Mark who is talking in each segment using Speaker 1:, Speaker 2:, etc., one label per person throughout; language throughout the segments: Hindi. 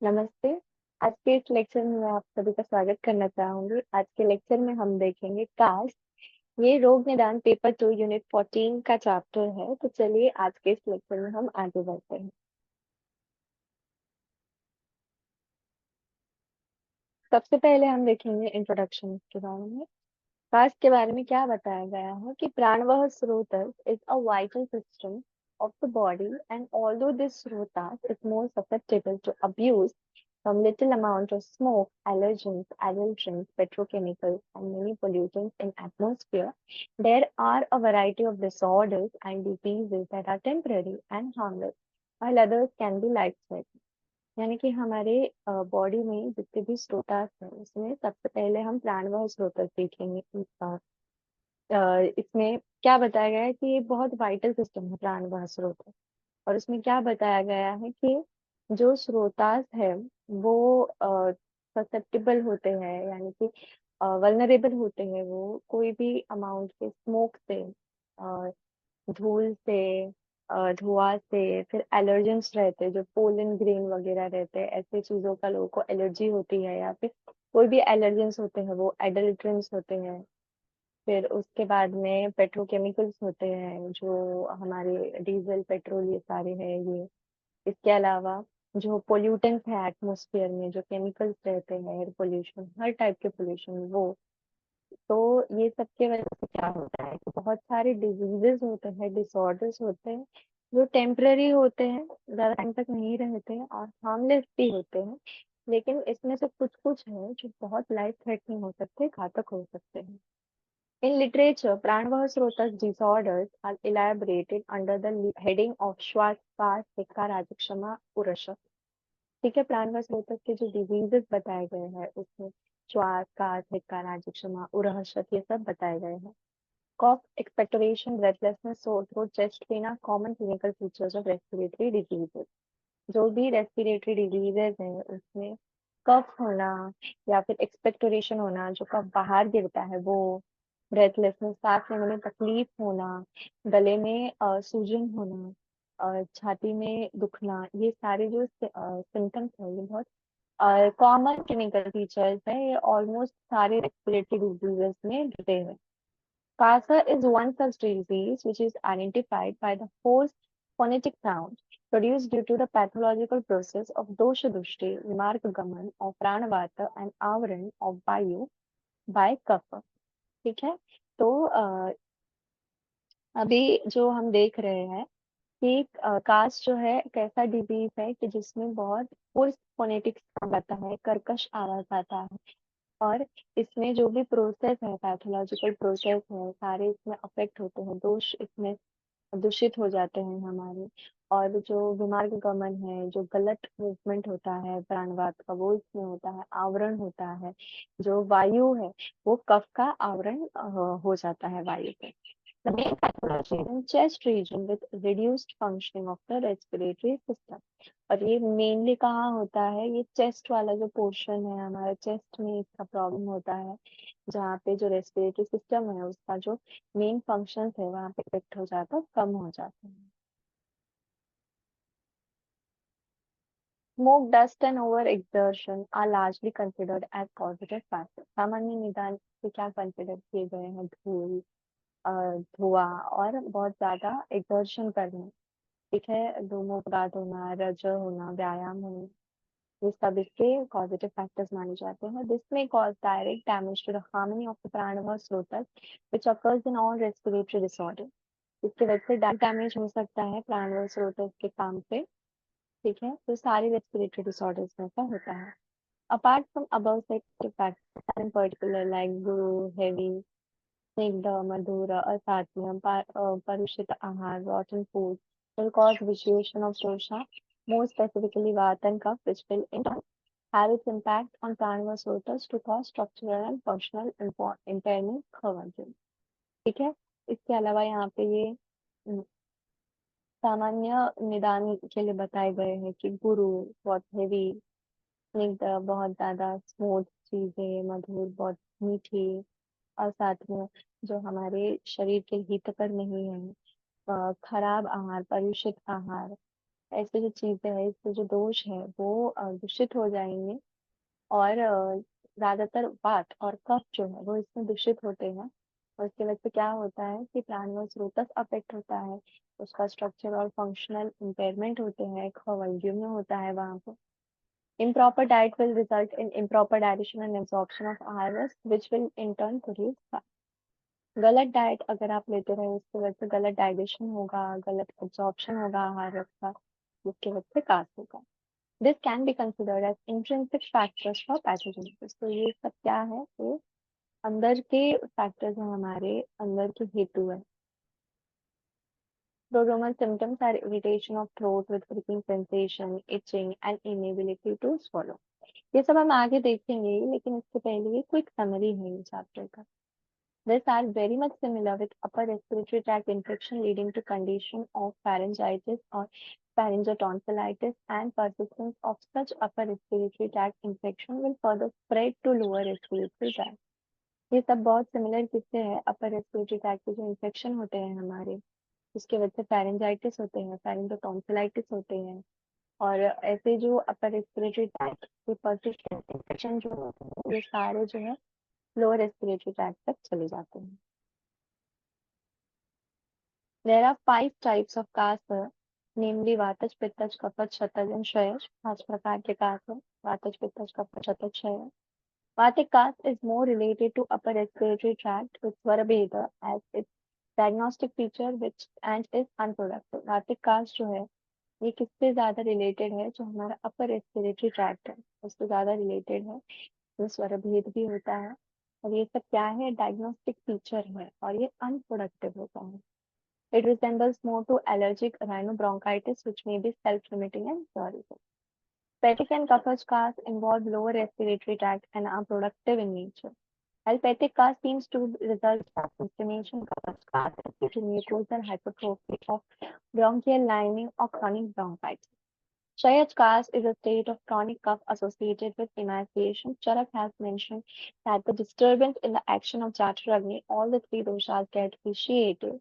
Speaker 1: नमस्ते। आज के इस लेक्चर में मैं आप सभी का स्वागत करना चाहूंगी। आज के लेक्चर में हम देखेंगे कास्ट। ये रोग निदान पेपर 2 यूनिट 14 का चैप्टर है। तो चलिए आज के इस लेक्चर में हम आगे बढ़ते हैं। सबसे पहले हम देखेंगे इंट्रोडक्शन के बारे में। कास्ट के बारे में क्या बताया गया है कि प्राणवाह स्रोतस is a vital system of the body, and although this rotas is more susceptible to abuse from little amount of smoke, allergens, adulterants, petrochemicals, and many pollutants in atmosphere, there are a variety of disorders and diseases that are temporary and harmless, while others can be life-threatening. यानी कि हमारे बॉडी में जितने भी स्रोतास हैं उसमें सबसे पहले हम प्राणवायु स्रोतस देखेंगे। इसमें क्या बताया गया है कि ये बहुत वाइटल सिस्टम है प्राणवायु स्रोत। और इसमें क्या बताया गया है कि जो श्रोतास है वो ससेप्टेबल होते हैं, यानी कि वल्नरेबल होते हैं। वो कोई भी अमाउंट के स्मोक से, अ, धूल से, धुआं से, फिर एलर्जेंस रहते हैं जो पोलन ग्रेन वगैरह रहते हैं, ऐसे चीजों का लोगों को एलर्जी होती है, या फिर कोई भी एलर्जेंस होते हैं वो एडल्ट्रेंट्स होते हैं। फिर उसके बाद में पेट्रोकेमिकल्स होते हैं जो हमारे डीजल पेट्रोल ये सारे हैं ये। इसके अलावा जो पोल्यूटेंट्स है एटमॉस्फेयर में, जो केमिकल्स रहते हैं, एयर पोल्यूशन, हर टाइप के पोल्यूशन वो। तो ये सब के वजह से क्या होता है कि बहुत सारे डिजीजेस होते हैं, डिसऑर्डर्स होते हैं जो टेम्पररी होते हैं, ज्यादा टाइम तक नहीं रहते हैं और हार्मलेस भी होते हैं। लेकिन इसमें से कुछ कुछ है जो बहुत लाइफ थ्रेटनिंग हो सकते हैं, घातक हो सकते हैं। In literature, Pranavaha Srotas disorders are elaborated under the heading of श्वास पिक्का राजक्षमा उरश। ठीक है, प्राणवायु स्रोतक के जो डिजीजेस बताए गए हैं उसमें श्वास, कास, हिक्का, राजक्षमा, उरहशत ये सब बताए गए हैं। Cough, expectoration, breathlessness, sore throat, chest pain are common clinical features of respiratory diseases. जो भी रेस्पिरेटरी डिजीजेस हैं उसमें कफ होना या फिर एक्सपेक्टोरेशन होना, जो कफ बाहर गिरता है वो, ब्रेथलेसनेस सांस लेने में तकलीफ होना, गले में सूजन होना, छाती में दुखना, ये सारे जो सिम्टम्स है ये बहुत कॉमन क्लिनिकल फीचर्स है। ये ऑलमोस्ट सारे रेस्पिरेटरी डिजीजेस में जुड़े हैं। CASA is one such disease which is identified by the forced phonetic sound produced due to the pathological process of dosha dushti, vimargagaman of pranavata and आवरण of vayu by kapha। ठीक है। तो अभी जो हम देख रहे हैं कि कास्ट जो है एक ऐसा डिजीज है कि जिसमें बहुत फोर्स फोनेटिक साउंड आता है, कर्कश आवाज आता है। और इसमें जो भी प्रोसेस है, पैथोलॉजिकल प्रोसेस है, सारे इसमें अफेक्ट होते हैं, दोष इसमें दूषित हो जाते हैं हमारे। और जो विमार्ग गमन है, जो गलत मूवमेंट होता है प्राणवात का, वो इसमें होता है, आवरण होता है। जो वायु है वो कफ का आवरण हो जाता है वायु पे। The main pathology is in chest region with reduced functioning of the respiratory system। और ये मेनली कहाँ होता है, ये चेस्ट वाला जो पोर्शन है हमारा, चेस्ट में इसका प्रॉब्लम होता है, जहाँ पे जो रेस्पिरेटरी सिस्टम है उसका जो मेन फंक्शंस है वहाँ पे इफेक्ट हो जाता है, कम हो जाता है। Smoke, dust and over exertion are largely considered as positive factors। सामान्य निदान से क्या कंसिडर किए गए हैं, धूल, धुआं और बहुत ज्यादा एक्सर्शन करना। ठीक है, धूमोपराध होना, रज होना, व्यायाम होना, ये सब इसके पॉजिटिव फैक्टर्स माने जाते हैं। दिस में cause direct damage to the harmony of the प्राणवायु स्रोतस which occurs in all respiratory disorder. इसकी वजह से डायरेक्ट डैमेज हो सकता है प्राणवायु स्रोतस के काम पे। ठीक है, तो सारे रेस्पिरेटरी डिसऑर्डर्स में ऐसा होता है। Apart from above said factors in particular like Guru, heavy, स्निग्ध, मधुर, असात्म्य, परुषित आहार, rotten food will cause vitiation of dosha, more specifically vata and kapha, which will in turn have its impact on pranavasotas to cause structural and functional impairment खवंजन। ठीक है। इसके अलावा यहाँ पे ये सामान्य निदान के लिए बताए गए हैं कि गुरु बहुत हेवी, स्निग्ध बहुत ज्यादा स्मूथ चीजें, मधुर बहुत मीठी, और साथ में जो हमारे शरीर के हितकर नहीं है, खराब आहार, परुषित आहार, ऐसे जो चीजें हैं, इससे जो दोष है वो दूषित हो जाएंगे। और ज्यादातर वात और कफ जो है वो इसमें दूषित होते हैं। और इसकी वजह से क्या होता है कि प्राणवायु स्रोतस अफेक्ट होता है, उसका स्ट्रक्चर और फंक्शनल इम्पेयरमेंट होते हैं, वॉल्यूम में होता है वहां पे। Improper diet will result in improper digestion and absorption of iron, which will in turn produce fat. गलत डाइट अगर आप लेते रहे उसकी वजह से गलत डाइजेशन होगा, गलत एब्जॉर्प्शन होगा आहार का, जिसकी वजह से कास्ट होगा। This can be considered as intrinsic factors for pathogenesis. तो ये सब क्या है, ये अंदर के फैक्टर्स हैं, हमारे अंदर के हेतु है। Prodromal symptoms are irritation of throat with pricking sensation, itching and inability to swallow. ये सब हम आगे देखेंगे, लेकिन इससे पहले ये क्विक समरी है ये चैप्टर का। These are very much similar with upper respiratory tract infection leading to condition of pharyngitis or pharyngotonsillitis, and persistence of such upper respiratory tract infection will further spread to lower respiratory tract. ये सब बहुत सिमिलर किससे है, अपर रेस्पिरेटरी ट्रैक्ट के जो इन्फेक्शन होते हैं हमारे, उसके वजह से फेरेंजाइटिस होते हैं, फेरिंगोटॉन्सिलाइटिस होते हैं। और ऐसे जो अपर रेस्पिरेटरी ट्रैक्ट के पर्सिस्टेंट इन्फेक्शन जो होते हैं, ये सारे जो है लोअर रेस्पिरेटरी ट्रैक्ट तक चले जाते हैं। There are 5 types of Kasa, namely Vatas, Pittas, Kaphas, Shatas and Shayas. 5 प्रकार के कास है, Vatas, Pittas, Kaphas, Shatas, Shayas. Vatic cast is more related to upper respiratory tract with Svarabheda as its diagnostic feature which and is unproductive. Vatic cast जो है ये किससे ज्यादा रिलेटेड है, जो हमारा अपर रेस्पिरेटरी ट्रैक्ट है उससे ज्यादा रिलेटेड है। इसमें स्वरभेद भी होता है, और ये सब क्या है, डायग्नोस्टिक फीचर है, और ये अनप्रोडक्टिव होता है। It resembles more to allergic rhinobronchitis, which may be self-limiting and curable. Petic and Kaphas cast involve lower respiratory tract and are productive in nature. While Petic cast seems to result from inflammation, Kaphas cast is due to mucosal hypertrophy of bronchial lining or chronic bronchitis. Shayach cast is a state of chronic cough associated with emaciation. Charak has mentioned that the disturbance in the action of Jataragni, all the 3 doshas get vitiated,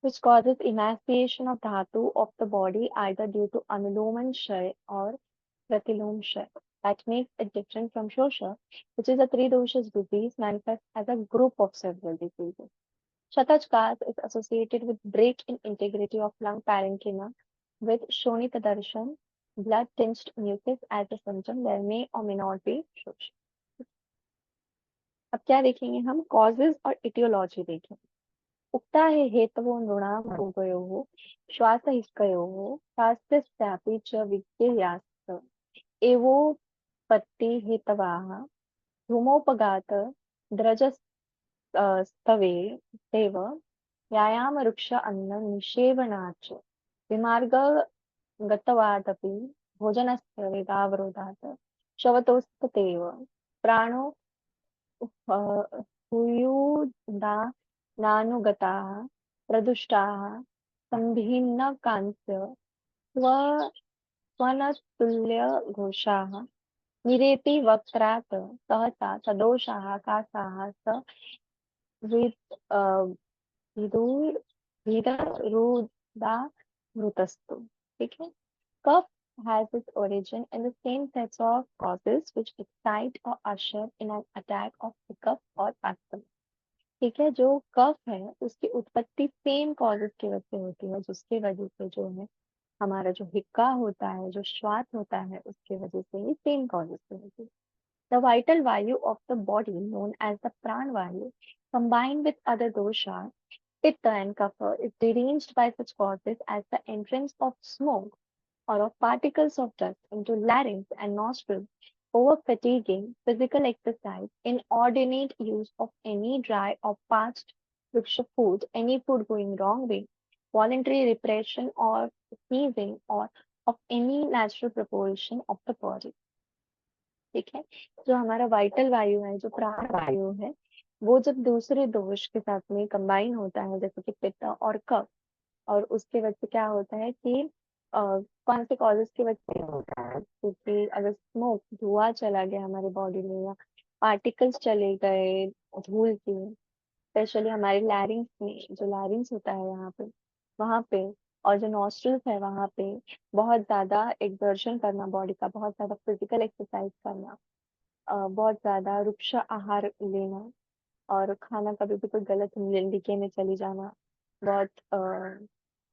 Speaker 1: which causes emaciation of dhatu of the body either due to anuloman shay or pratilom shay. That makes it different from shosha, which is a 3 doshas disease manifests as a group of several diseases. Shatachkas is associated with break in integrity of lung parenchyma with shonitadarshan, blood tinged mucus as a symptom. There may or may not be shosha. अब क्या देखेंगे हम, कॉजेज और इटियोलॉजी देखेंगे। उक्ता है हेतवो नृणाम रोगयोः श्वासहिष्कयोः स्वास्थ्यस्यापि च विज्ञेयास्त एवोपत्ति हेतवाः धूमोपगात द्रजस्तवे देव व्यायाम वृक्ष अन्न निषेवनाच विमार्ग गतवादपि भोजनस्य वेगावरोधात् शवतोस्ततेव प्राणो हुयुदानानुगताः प्रदुष्टाः सम्भिन्नकांस्य स्वनतुल्यघोषाः निरेति वक्त्रात् सहसा सदोषाः कासाः स विदुर विदरुदामृतस्तु। ठीक है। कफ has its origin in the same sets of causes which excite or usher in an attack of hiccup or asthma। ठीक है, जो कफ है उसकी उत्पत्ति सेम कॉजेस की वजह से होती है, जिसकी वजह से जो है हमारा जो हिक्का होता है, जो श्वास होता है, उसकी वजह से ये सेम कॉजेस से होती है। The vital value of the body, known as the pranvayu, combined with other doshas, pitta and kapha, is deranged by such causes as the entrance of smoke or of particles of dust into larynx and nostrils, over-fatiguing physical exercise, inordinate use of any dry or parched vriksha food, any food going wrong way, voluntary repression or sneezing, or of any natural proportion of the body। ठीक है। जो हमारा वाइटल वायु है, जो प्राण वायु है, वो जब दूसरे दोष के साथ में कंबाइन होता है, जैसे कि पित्त और कफ, और उसके वजह से क्या होता है कि कौन से कॉजेस की वजह से होता है, क्योंकि अगर स्मोक धुआं चला गया हमारे बॉडी में, या पार्टिकल्स चले गए धूल के, स्पेशली हमारे लैरिंग्स में, जो लैरिंग्स होता है यहाँ पे, वहां पे और जो नॉस्ट्रल्स है वहां पे बहुत ज्यादा एक्सर्शन करना, बॉडी का बहुत ज्यादा फिजिकल एक्सरसाइज करना, बहुत ज्यादा वृक्ष आहार लेना, और खाना कभी भी कोई गलत तरीके में चली जाना, बहुत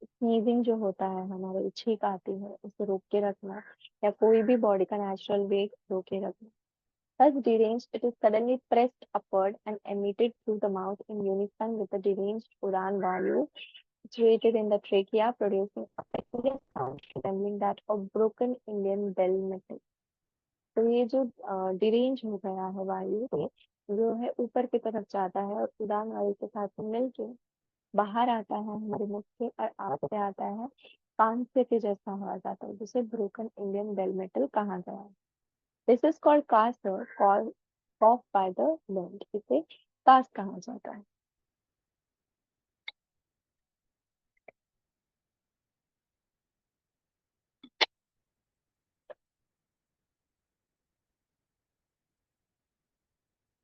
Speaker 1: स्नीजिंग जो होता है, हमारे छींक आती है, उसे रोक के रखना, या कोई भी बॉडी का नेचुरल वेग रोक के रखना। Thus deranged, it is suddenly pressed upward and emitted through the mouth in unison with the deranged Udan Vayu situated in the trachea, producing a peculiar sound resembling that of broken Indian bell metal. तो ये जो डिरेंज हो गया है वायु जो है ऊपर की तरफ जाता है और उड़ान वायु के साथ मिलके बाहर आता है हमारे मुख से, और आग से आता है कान से के जैसा आवाज आता है, जिसे ब्रोकन इंडियन बेल मेटल कहा गया है। This is called cast, called cough by the lung, इसे कास्ट कहा जाता है।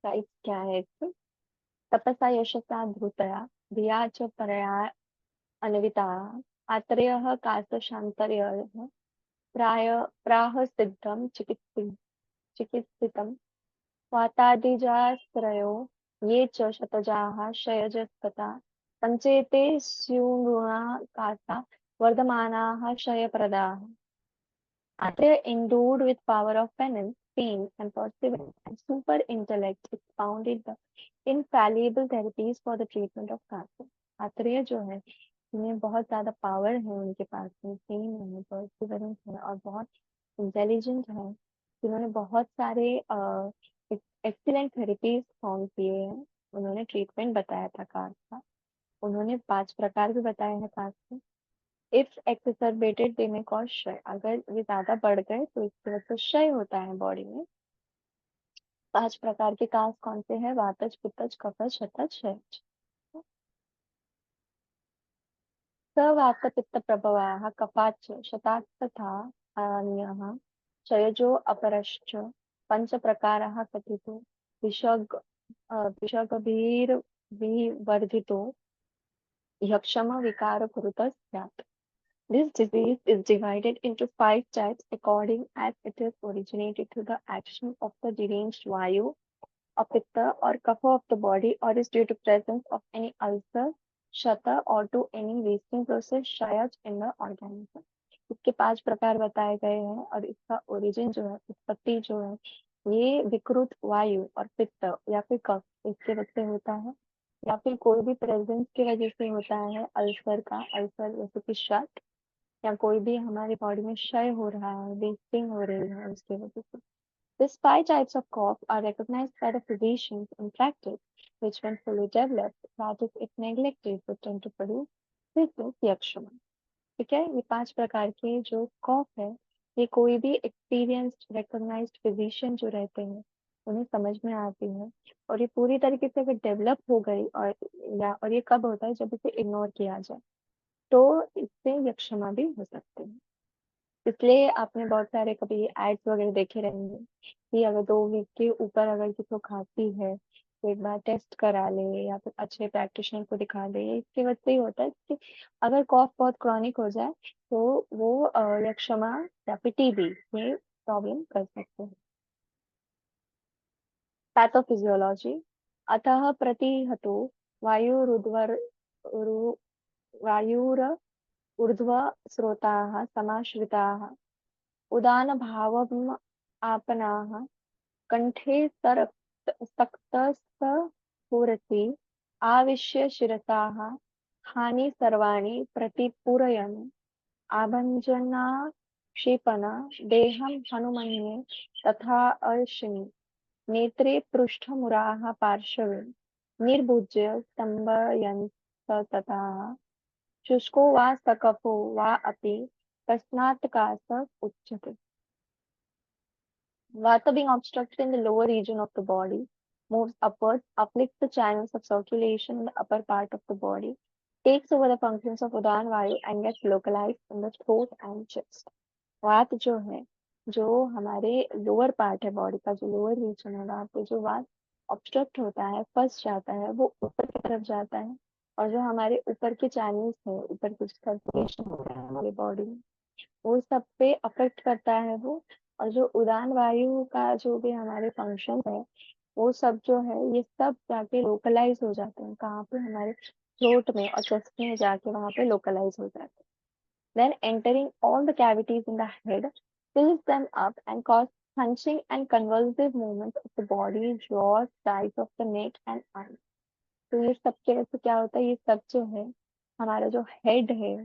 Speaker 1: टाइप क्या है इसके? तपसा यशसा धृतया धिया च परया अन्विता आत्रेयः कासशान्तर्यः प्राय प्राह सिद्धं चिकित्सितं वातादिजाश्रयो ये च शतजाः क्षयजस्तथा पञ्चेते स्युर्नृणा Kasa वर्धमानाः क्षयप्रदाः। They endued with power of penance, pain, and perseverance, and super intellect expounded the infallible therapies for the treatment of cancer. Atreya जो है इन्हें बहुत ज्यादा पावर है, उनके पास में पेन है, परसिवरेंस है, और बहुत इंटेलिजेंट है। जिन्होंने बहुत सारे एक्सीलेंट थेरेपीज फाउंड किए हैं। उन्होंने ट्रीटमेंट बताया था कास्ट का। उन्होंने 5 प्रकार भी बताए हैं कास्ट के। इफ एक्सरबेटेड दे में कॉज क्षय, अगर ये ज्यादा बढ़ गए तो इसकी वजह से क्षय होता है बॉडी में। 5 प्रकार के कास्ट कौन से हैं? वातज, पित्तज, कफज, शतज, क्षयज। स वात पित्त प्रभवाः कफाच्च शतात् तथा अन्यः क्षयजो अपरश्च पंच प्रकारः कथितो विषगभीर्विवर्धितो यक्षम विकार कुरुतः स्यात्। This disease is divided into 5 types according as it is originated through the action of the deranged vayu or pitta or kapha of the body, or is due to presence of any ulcer, shata, or to any wasting process shayaj in the organism। इसके 5 प्रकार बताए गए हैं, और इसका ओरिजिन जो है, उत्पत्ति जो है, ये विकृत वायु और पित्त या फिर कफ इसके वजह से होता है, या फिर कोई भी प्रेजेंस की वजह से होता है, अल्सर का, अल्सर जैसे कि शट, या कोई भी हमारी बॉडी में क्षय हो रहा है, वेस्टिंग हो रही है उसकी वजह से। These 5 types of cough are recognized by the physicians in practice, which when fully developed, that is, if neglected, would tend to produce frequent yakshama। ठीक है, ये 5 प्रकार के जो कॉफ है, ये कोई भी एक्सपीरियंस्ड रिकॉग्नाइज्ड फिजिशियन जो रहते हैं उन्हें समझ में आती है, और ये पूरी तरीके से अगर डेवलप हो गई, और ये कब होता है? जब इसे इग्नोर किया जाए, तो इससे यक्षमा भी हो सकते हैं। इसलिए आपने बहुत सारे कभी एड्स वगैरह देखे रहेंगे कि अगर 2 वीक के ऊपर अगर किसी को खांसी है तो एक बार टेस्ट करा ले, या फिर अच्छे प्रैक्टिशनर को दिखा दे। इसकी वजह से ही होता है कि अगर कॉफ बहुत क्रॉनिक हो जाए तो वो यक्षमा या फिर टीबी ये प्रॉब्लम कर सकते हैं। पैथोफिजियोलॉजी। अतः प्रतिहतो वायुरुद्वर वायुर ऊर्ध्व स्रोताः समाश्रिताः उदानभावम् आपनाः कण्ठे सक्तस्फुरति आविश्य शिरसाः हानि सर्वाणि प्रतिपूरयन् आभञ्जनाक्षेपण देहं हनुमन्ये तथा अर्शिनि नेत्रे पृष्ठमुराः पार्श्वे निर्भुज्य स्तम्भयन्ततः शुष्को वा सकफो वा अपि तस्मात् कासः उच्यते। Vata being obstructed in the lower region of the body moves upwards, afflicts the channels of circulation in the upper part of the body, takes over the functions of Udan Vayu and gets localized in the throat and chest। वात जो है, जो हमारे लोअर पार्ट है बॉडी का, जो लोअर रीजन है, वहां पे जो वात ऑब्स्ट्रक्ट होता है, फंस जाता है, वो ऊपर की तरफ जाता है, और जो हमारे ऊपर के चैनल्स है, ऊपर के सर्कुलेशन हो रहा है हमारी बॉडी में, वो सब पे अफेक्ट करता है वो। और जो उड़ान वायु का जो भी हमारे फंक्शन है, वो सब जो है ये सब जाके लोकलाइज हो जाते हैं कहाँ पे, हमारे थ्रोट में और चेस्ट में जाके वहां पे लोकलाइज हो जाते हैं। Then entering all the cavities in the head fills them up and cause hunching and convulsive movements of the body, jaws, sides of the neck and eyes. तो ये सब के वजह से क्या होता है, ये सब जो है हमारा जो हेड है,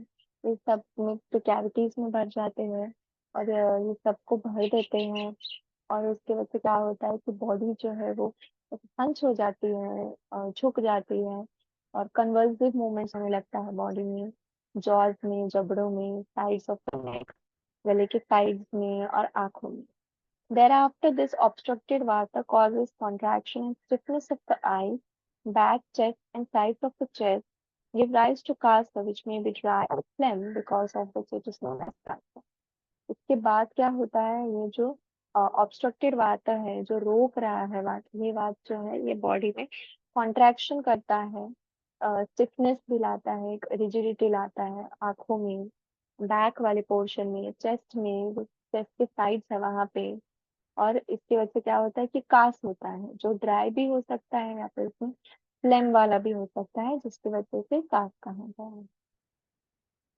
Speaker 1: ये सब में तो कैविटीज में भर जाते हैं और ये सबको भर देते हैं। और उसके वजह से क्या होता है कि बॉडी जो है वो हंच हो जाती है और झुक जाती है और कन्वल्सिव मूवमेंट्स होने लगता है बॉडी में, जॉज में, जबड़ों में, साइड्स ऑफ द नेक, गले के साइड्स में और आंखों में। Thereafter, this obstructed vata causes contraction and stiffness of the eyes, back, chest, and sides of the chest, give rise to castor, which may be dry or phlegm, because of which it is known as castor. इसके बाद क्या होता है, ये जो ऑब्स्ट्रक्टेड वात है, जो रोक रहा है वात, ये वात जो है ये बॉडी में कॉन्ट्रैक्शन करता है, स्टिफनेस भी लाता है, रिजिडिटी लाता है आंखों में, बैक वाले पोर्शन में, चेस्ट में, चेस्ट के साइड्स है वहां पे। और इसकी वजह से क्या होता है कि कास होता है, जो ड्राई भी हो सकता है या फिर इसमें फ्लेम वाला भी हो सकता है, जिसकी वजह से कास कहा जाता है।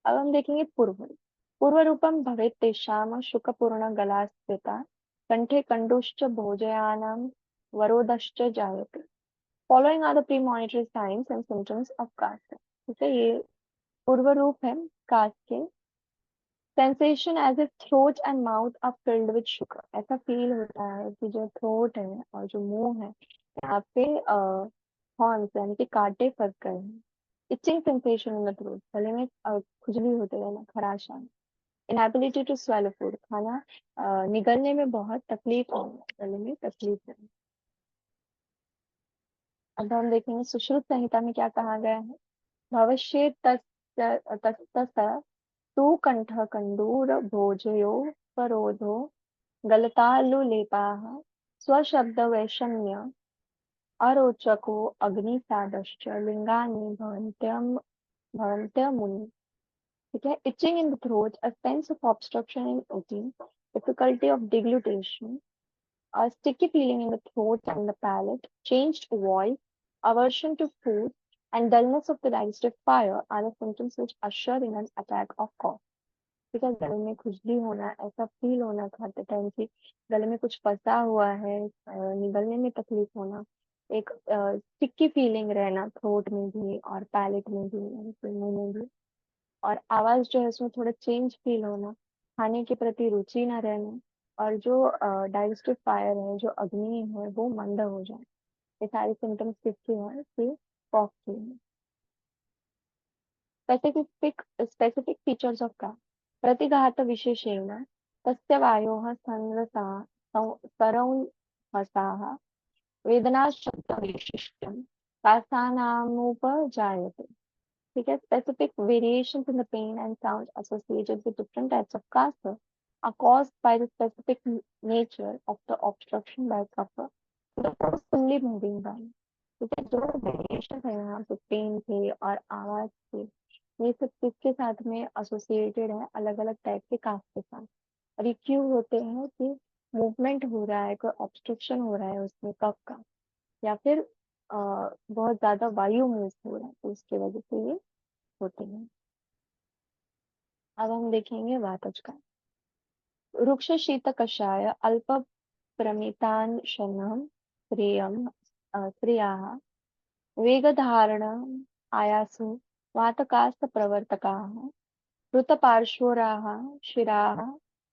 Speaker 1: अब हम देखेंगे पूर्व। पूर्व रूपम भवेत् तेषां शुकपूर्ण गलास्थिता कंठे कंडुश्च भोजयानां वरोदश्च जायते। Following are the premonitory signs and symptoms of कास्ट। ठीक है, ये पूर्व रूप है कास्ट के। Sensation as if throat and mouth are filled with sugar, ऐसा फील होता है कि जो थ्रोट है और जो मुंह है यहाँ पे हॉर्न्स यानी कि कांटे फंस गए हैं। Itching sensation in the throat, गले में खुजली होते रहना, खराश आना। इनएबिलिटी टू स्वेलो फूड, खाना निगलने में बहुत तकलीफ होना, गले में तकलीफ होना। अब हम देखेंगे सुश्रुत संहिता में क्या कहा गया है। भविष्य तस्तः तु कंठ कंडूर भोजयो परोधो गलतालुलेपाः स्वशब्द वैषम्य अरोचको अग्निसादश्च लिंगानि भवन्त्यमुनि। ठीक है, itching in the throat, a sense of obstruction in eating, difficulty of deglutition, a sticky feeling in the throat and the palate, changed voice, aversion to food, and dullness of the digestive fire are the symptoms which usher in an attack of cough. ठीक है, गले में खुजली होना, ऐसा फील होना खाते टाइम की गले में कुछ फंसा हुआ है, निगलने में तकलीफ होना, एक स्टिकी फीलिंग रहना थ्रोट में भी और पैलेट में भी, यानी कि मुंह में भी। और आवाज जो है उसमें थोड़ा चेंज फील होना, खाने के प्रति रुचि ना रहना, और जो डाइजेस्टिव फायर है, जो अग्नि है, वो मंद हो जाए। ये सारे सिम्टम्स किसके हैं कि कॉफ के हैं। Specific features of cough. प्रतिघात विशेषेण तस्य वायोः संरसा सरंहसाः वेदनाशब्दवैशिष्ट्यं कासानामुपजायते। ठीक है, specific variations in the pain and sound associated with different types of cancer are caused by the specific nature of the obstruction by cover to the forcefully moving bowel। ठीक है, जो वेरिएशन है यहाँ पे पेन के और आवाज के, ये सब किसके साथ में एसोसिएटेड है, अलग अलग टाइप के काफ के साथ। और ये क्यों होते हैं कि मूवमेंट हो रहा है, कोई ऑब्स्ट्रक्शन हो रहा है उसमें कफ का, या फिर बहुत ज्यादा वायु मूव हो रहा है, तो उसकी वजह से ये होते हैं। अब हम देखेंगे वातज का। वृक्ष शीत कषाय अल्प प्रमितानशनम प्रियम स्त्रियाः वेगधारण आयासु वातकास्त प्रवर्तकाः ऋतपार्श्वराः शिराः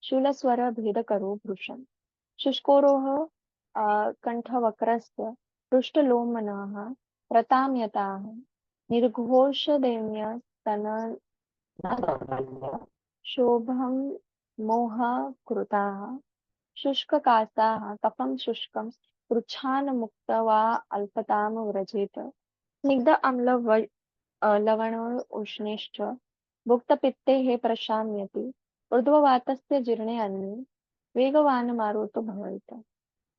Speaker 1: शूलस्वर भेदकरो भृशम् शुष्कोरोः कण्ठवक्रस्य पृष्ठलोमनः प्रताम्यताः निर्घोषदैन्यस्तननदौर्बल्य शोभं मोहकृताः शुष्ककासाः कफं शुष्कं पृच्छान्मुक्त वा अल्पतां व्रजेत स्निग्ध अम्ल लवण उष्णेश्च भुक्तपित्तेः प्रशाम्यति ऊर्ध्ववातस्य जीर्णे अन्ये वेगवान् मारुतो भवेत्।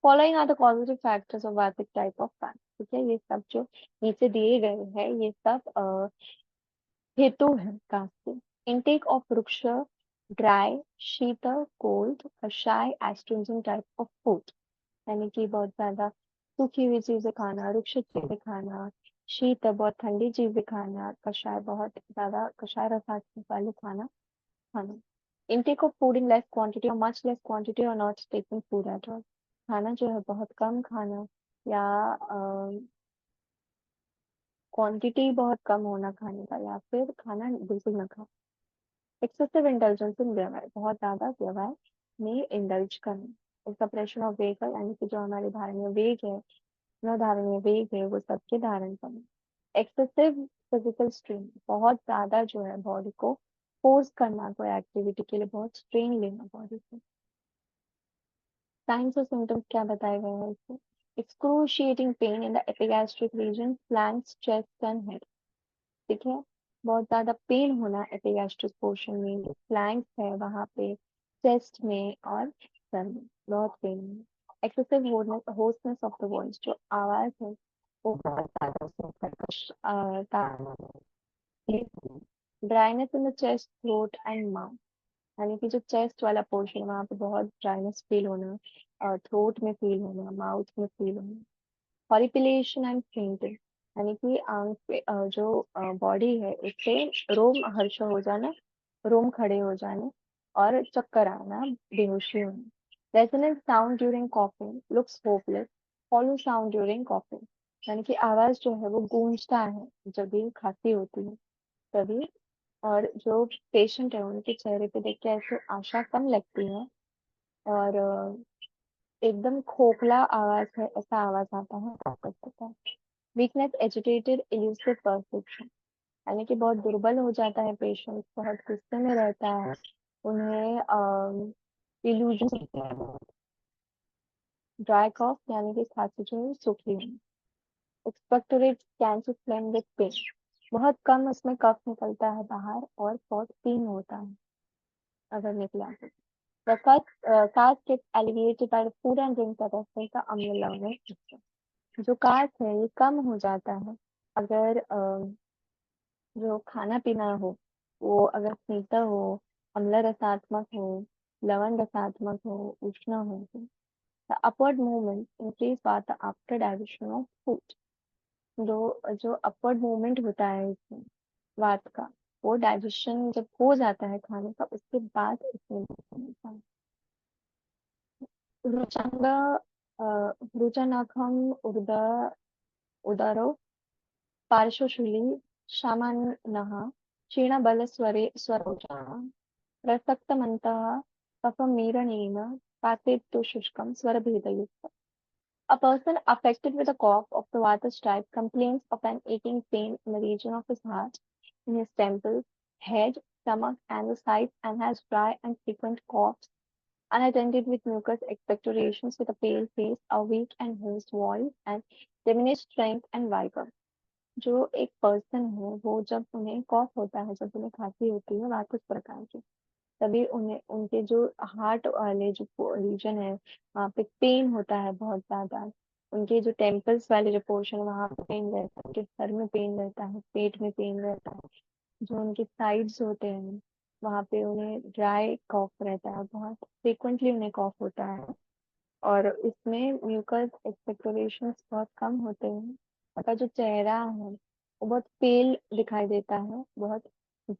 Speaker 1: Following are the causative factors of Vedic type of fat. ठीक है, ये सब जो नीचे दिए गए हैं ये सब हेतु है कास्ट के। इनटेक ऑफ वृक्ष, ड्राई, शीतल, कोल्ड, कषाय, एस्ट्रिंजेंट टाइप ऑफ फूड, यानी कि बहुत ज्यादा सूखी हुई चीजें खाना, रुक्ष चीजें खाना, शीत बहुत ठंडी चीजें खाना, कषाय बहुत ज्यादा कषाय रसात्मक वाले खाना खाना। Intake of food in less quantity और मच लेस क्वांटिटी और not taking food at all, खाना जो है बहुत कम खाना या क्वांटिटी बहुत कम होना खाने का, या फिर खाना बिल्कुल ना खाओ। एक्सेसिव इंटेलिजेंस इन व्यवहार, बहुत ज्यादा व्यवहार में इंडल्ज करना। सप्रेशन ऑफ व्हीकल, यानी कि जो हमारे धारणीय वेग है, न धारणीय वेग है वो सबके धारण करना। एक्सेसिव फिजिकल स्ट्रेन, बहुत ज्यादा जो है बॉडी को फोर्स करना, कोई एक्टिविटी के लिए बहुत स्ट्रेन लेना बॉडी से। साइंस और सिम्टम्स क्या बताए गए हैं इसमें? Excruciating pain in the epigastric region, flanks, chest and head. ठीक है, बहुत ज्यादा पेन होना एपिगैस्ट्रिक पोर्शन में, फ्लैंक्स है वहां पे, चेस्ट में और सर में बहुत पेन है। Excessive hoarseness of the voice, जो आवाज है वो बहुत ज्यादा उसमें कर्कश dryness in the chest, throat and mouth, यानी कि जो चेस्ट वाला पोर्शन है वहां पे बहुत ड्राइनेस फील होना, थ्रोट में फील होना, माउथ में फील होना। हॉरिपिलेशन एंड फेंटिंग, यानी कि आंख पे जो बॉडी है उससे रोम हर्ष हो जाना, रोम खड़े हो जाने और चक्कर आना, बेहोशी होना। Resonant sound during coughing, looks hopeless, hollow sound during coughing, यानी कि आवाज जो है वो गूंजता है जब भी खांसी होती है तभी। और जो पेशेंट है उनके चेहरे पे देख के ऐसे आशा कम लगती है, और एकदम खोखला आवाज है ऐसा आवाज आता है डॉक्टर का। वीकनेस, एजिटेटेड, इल्यूसिव परसेप्शन, यानी कि बहुत दुर्बल हो जाता है पेशेंट, बहुत गुस्से में रहता है, उन्हें इल्यूजन। ड्राई कॉफ, यानी कि खांसी जो है सूखी है। एक्सपेक्टोरेट कैंसर फ्लेम विद पेन, बहुत कम उसमें कफ निकलता है बाहर और बहुत पेन होता है अगर निकला तो। The cast gets alleviated by the food and drink that affect the amyl level system. जो कास्ट है ये कम हो जाता है अगर जो खाना पीना हो वो अगर मीठा हो, अम्ल रसात्मक हो, लवण रसात्मक हो, उष्ण हो तो। द अपवर्ड मूवमेंट इंक्रीज बात आफ्टर डाइजेशन ऑफ फूड, जो अपवर्ड मूवमेंट होता है इसमें वात का, वो डाइजेशन जब हो जाता है खाने का उसके बाद इसमें होता है। रुचांग रुचनाखम उदरो पार्श्वशूली सामान्यः क्षीणबलस्वरे स्वरोचाः प्रसक्तमन्तः कफमीरणेन पातेतु शुष्कं स्वरभेदयुक्तम्. A person affected with a cough of the Vata type complains of an aching pain in the region of his heart, in his temples, head, stomach, and the sides, and has dry and frequent coughs, unattended with mucus expectorations, with a pale face, a weak and hoarse voice, and diminished strength and vigor. जो एक पर्सन है वो जब उन्हें कॉफ होता है, जब उन्हें खांसी होती है वातुस प्रकार की, तभी उन्हें उनके जो हार्ट वाले जो रीजन है वहाँ पे पेन होता है बहुत ज्यादा। उनके जो टेम्पल्स वाले जो पोर्शन वहाँ पे पेन रहता है, उनके सर में पेन रहता है, पेट में पेन रहता है, जो उनके साइड्स होते हैं वहाँ पे उन्हें ड्राई कॉफ रहता है, बहुत फ्रिक्वेंटली उन्हें कॉफ होता है। और इसमें म्यूकस एक्सपेक्टोरेशंस बहुत कम होते हैं। उनका जो चेहरा है वो बहुत पेल दिखाई देता है, बहुत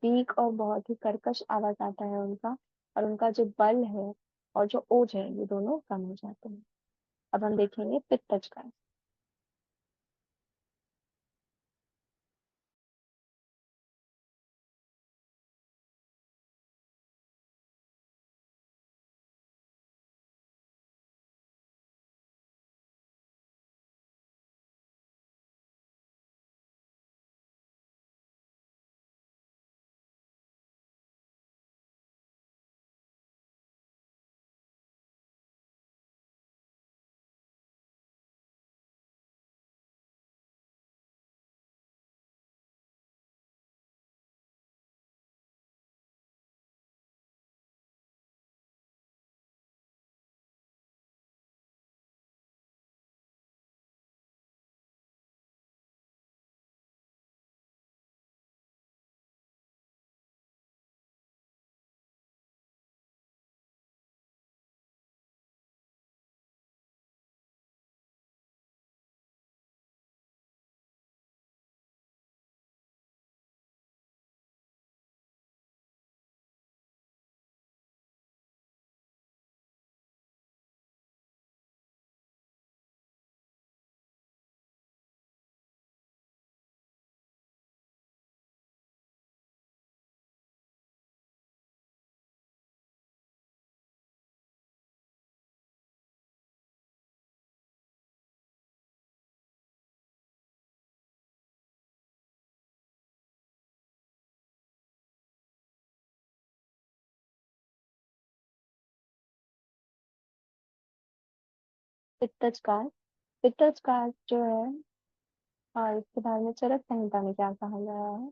Speaker 1: वीक और बहुत ही कर्कश आवाज आता है उनका, और उनका जो बल है और जो ओज है ये दोनों कम हो जाते हैं। अब हम देखेंगे पित्तज का। पित्तज का पित्तज का जो है, इसके बारे में चरक संहिता में क्या कहा गया है?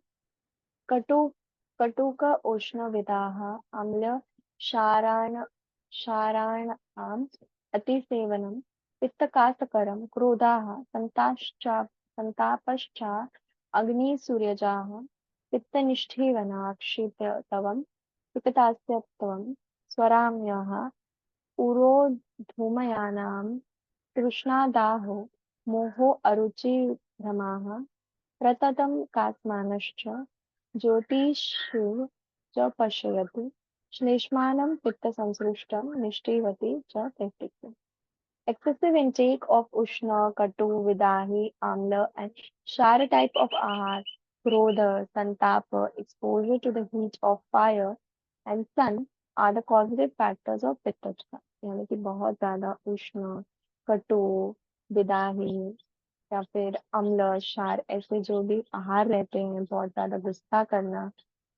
Speaker 1: कटु कटुक उष्ण विदाः अम्ल क्षाराण क्षाराणाम् अतिसेवनं पित्तकाशकरं क्रोधाः संतापश्च अग्निसूर्यजाः पित्तनिष्ठीवनाक्षिप्तवम् पिकटास्यत्वं स्वराम्यः पुरोधूमयानां तृष्णादाहो मोहो अरुचिभ्रमाः प्रततं कात्मानश्च ज्योतिषु च पश्यति श्लेष्मानं पित्तसंसृष्टं निष्ठीवति च तैतिक्यम्. Excessive intake of Ushna, Katu, Vidahi, Amla, and Shara type of ahar, Krodha, Santapa, exposure to the heat of fire and sun are the causative factors of Pittachka. यानी कि बहुत ज्यादा उष्ण, कटु, विदाही या फिर अम्ल, क्षार ऐसे जो भी आहार रहते हैं, बहुत ज्यादा गुस्सा करना,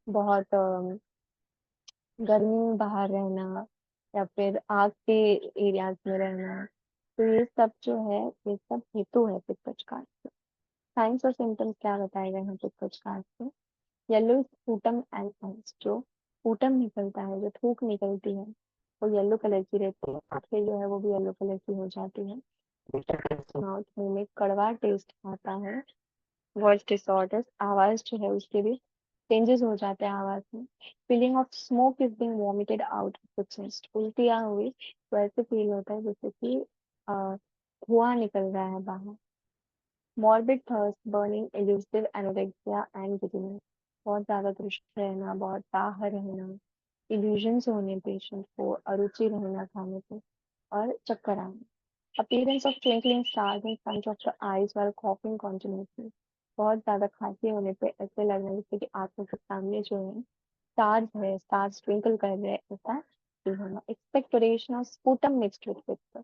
Speaker 1: बहुत गर्मी में बाहर रहना या फिर आग के एरियाज में रहना, तो ये सब जो है, ये सब हेतु है पित्तजकाल के. साइंस और सिम्टम्स क्या बताए गए हैं पित्तजकाल के? येलो स्पूटम एंड आइज, जो स्पूटम निकलता है, जो थूक निकलती है, वो येलो कलर की रहती है. आंखें जो है वो भी येलो कलर की हो जाती है. माउथ मुंह में कड़वा टेस्ट आता है. वॉइस डिसऑर्डर्स, आवाज जो है उसके भी चेंजेस हो जाते हैं आवाज में. Feeling of smoke is being vomited out of the chest, उल्टियाँ हुई तो ऐसे फील होता है जैसे कि धुआं निकल रहा है बाहर. Morbid thirst, burning, elusive anorexia and giddiness, बहुत ज्यादा तृष्ट रहना, बहुत बाहर रहना, इल्यूजन्स होने पेशेंट को, अरुचि रहना खाने पे, और चक्कर आना. Appearance of twinkling stars in front of the eyes while coughing continuously, बहुत ज्यादा खांसी होने पे ऐसे लगना जैसे कि आंखों के सामने जो है स्टार्स है, स्टार्स ट्विंकल कर रहे हैं, ऐसा फील होना. Expectoration of sputum mixed with पित्त,